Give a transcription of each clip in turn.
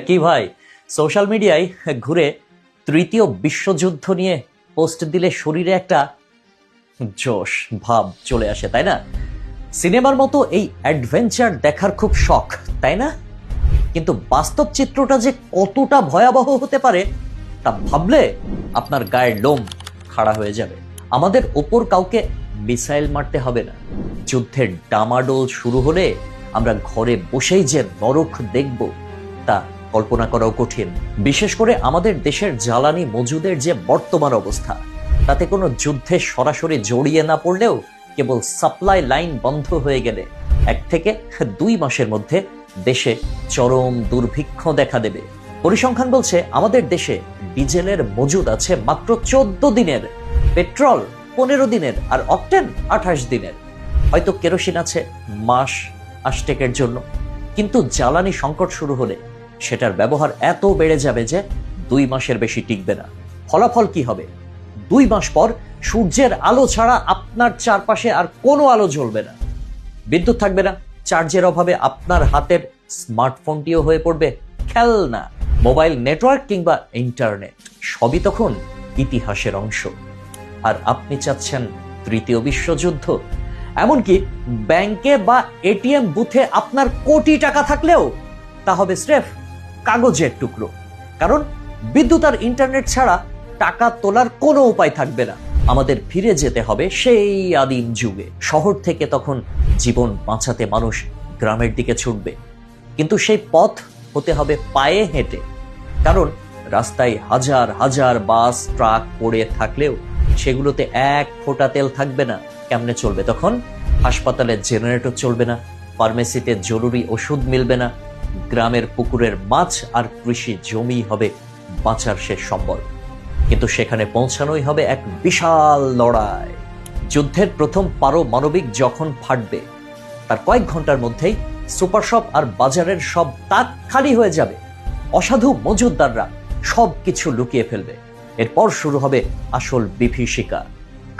কি ভাই, সোশ্যাল মিডিয়ায় ঘুরে তৃতীয় বিশ্বযুদ্ধ নিয়ে পোস্ট দিলে শরীরে একটা জোশ ভাব চলে আসে, তাই না? সিনেমার মতো এই অ্যাডভেঞ্চার দেখার খুব শখ, তাই না? কিন্তু বাস্তব চিত্রটা যে কতটা ভয়াবহ হতে পারে তা ভাবলে আপনার গায়ের লোম খাড়া হয়ে যাবে। আমাদের ওপর কাউকে মিসাইল মারতে হবে না, যুদ্ধের ডামাডোল শুরু হলে আমরা ঘরে বসেই যে নরক দেখব তা কল্পনা করাও কঠিন। বিশেষ করে আমাদের দেশের জ্বালানি মজুদের যে বর্তমান অবস্থা, তাতে কোনো যুদ্ধে সরাসরি জড়িয়ে না পড়লেও কেবল সাপ্লাই লাইন বন্ধ হয়ে গেলে 1 থেকে 2 মাসের মধ্যে দেশে চরম দুর্ভিক্ষ দেখা দেবে। পরিসংখ্যান বলছে আমাদের দেশে ডিজেলের মজুদ আছে মাত্র 14 দিনের, পেট্রোল 15 দিনের, আর অকটেন 28 দিনের। হয়তো কেরোসিন আছে মাস আষ্টেকের জন্য, কিন্তু জ্বালানি সংকট শুরু হলে সেটার ব্যবহার এত বেড়ে যাবে যে 2 মাসের বেশি টিকবে না। ফলাফল কি হবে? 2 মাস পর সূর্যের আলো ছাড়া আপনার চারপাশে আর কোনো আলো জ্বলবে না, বিদ্যুৎ থাকবে না, চার্জের অভাবে আপনার হাতের স্মার্টফোনটিও হয়ে পড়বে খেলনা। মোবাইল নেটওয়ার্ক কিংবা ইন্টারনেট সবই তখন ইতিহাসের অংশ। আর আপনি চাচ্ছেন তৃতীয় বিশ্বযুদ্ধ? এমনকি ব্যাংকে বা এটিএম বুথে আপনার কোটি টাকা থাকলেও তা হবে স্রেফ কাগজের টুকরো, কারণ বিদ্যুৎ আর ইন্টারনেট ছাড়া টাকা তোলার কোনো উপায় থাকবে না। আমাদের ফিরে যেতে হবে সেই আদিম যুগে। শহর থেকে তখন জীবন বাঁচাতে মানুষ গ্রামের দিকে ছুটবে, কিন্তু সেই পথ হতে হবে পায়ে হেঁটে, কারণ রাস্তায় হাজার হাজার বাস ট্রাক পড়ে থাকলেও সেগুলোতে 1 ফোঁটা তেল থাকবে না। কেমনে চলবে তখন? হাসপাতালে জেনারেটর চলবে না, ফার্মেসিতে জরুরি ওষুধ মিলবে না, গ্রামের পুকুরের মাছ আর কৃষি জমি হবে বাঁচার শেষ সম্বল। কিন্তু সেখানে পৌঁছানোই হবে এক বিশাল লড়াই। যুদ্ধের প্রথম পারমাণবিক যখন ফাটবে, তার কয়েক ঘন্টার মধ্যেই সুপার শপ আর বাজারের সব তাক খালি হয়ে যাবে। অসাধু মজুদদাররা সবকিছু লুকিয়ে ফেলবে। এরপর শুরু হবে আসল বিভীষিকা,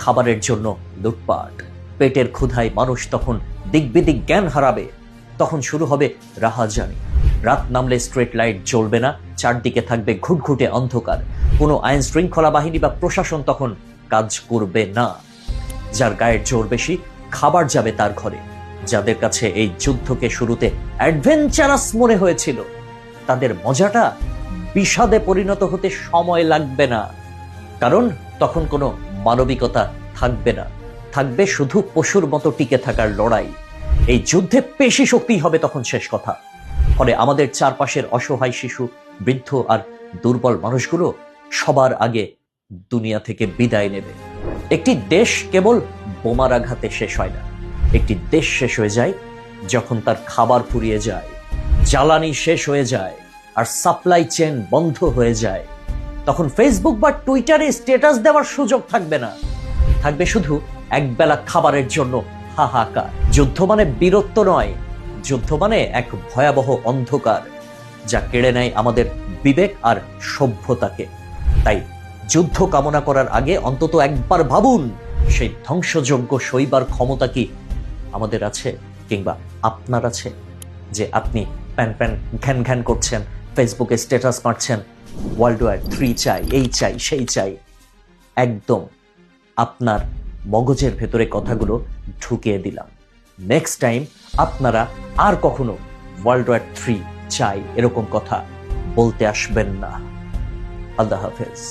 খাবারের জন্য লুটপাট। পেটের ক্ষুধায় মানুষ তখন দিকবিদিক জ্ঞান হারাবে। তখন শুরু হবে রাহাজানি। রাত নামলে স্ট্রিট লাইট জ্বলবে না, চারদিকে থাকবে ঘুটঘুটে অন্ধকার। কোনো আইন শৃঙ্খলা বাহিনী বা প্রশাসন তখন কাজ করবে না। যার গায়ের জোর বেশি, খাবার যাবে তার ঘরে। যাদের কাছে এই যুদ্ধকে শুরুতে অ্যাডভেঞ্চারাস মনে হয়েছিল, তাদের মজাটা বিষাদে পরিণত হতে সময় লাগবে না, কারণ তখন কোনো মানবিকতা থাকবে না, থাকবে শুধু পশুর মতো টিকে থাকার লড়াই। এই যুদ্ধে পেশি শক্তি হবে তখন শেষ কথা। ফলে আমাদের চারপাশের অসহায় শিশু, বৃদ্ধ আর দুর্বল মানুষগুলো সবার আগে দুনিয়া থেকে বিদায় নেবে। একটি দেশ কেবল বোমার আঘাতে শেষ হয় না, একটি দেশ শেষ হয়ে যায় যখন তার খাবার ফুরিয়ে যায়, জ্বালানি শেষ হয়ে যায় আর সাপ্লাই চেন বন্ধ হয়ে যায়। তখন ফেসবুক বা টুইটারে স্ট্যাটাস দেওয়ার সুযোগ থাকবে না, থাকবে শুধু একবেলা খাবারের জন্য হাহাকার। যুদ্ধ মানে বীরত্ব নয়, যুদ্ধ মানে এক ভয়াবহ অন্ধকার যা কেড়ে নেয় আমাদের বিবেক আর সভ্যতাকে। তাই যুদ্ধ কামনা করার আগে অন্তত একবার ভাবুন, সেই ধ্বংসযজ্ঞ সইবার ক্ষমতা কি আমাদের আছে, কিংবা আপনার আছে? যে আপনি প্যান প্যান ঘ্যান ঘ্যান করছেন, ফেসবুকে স্ট্যাটাস মারছেন, ওয়ার্ল্ড ওয়ার 3 চাই, এই চাই, সেই চাই। একদম আপনার মগজের ভেতরে কথাগুলো ঢুকিয়ে দিলাম। নেক্সট টাইম আপনারা আর কখনো ওয়ার্ল্ড ওয়ার 3 চাই এরকম কথা বলতে আসবেন না। আল্লাহ হাফেজ।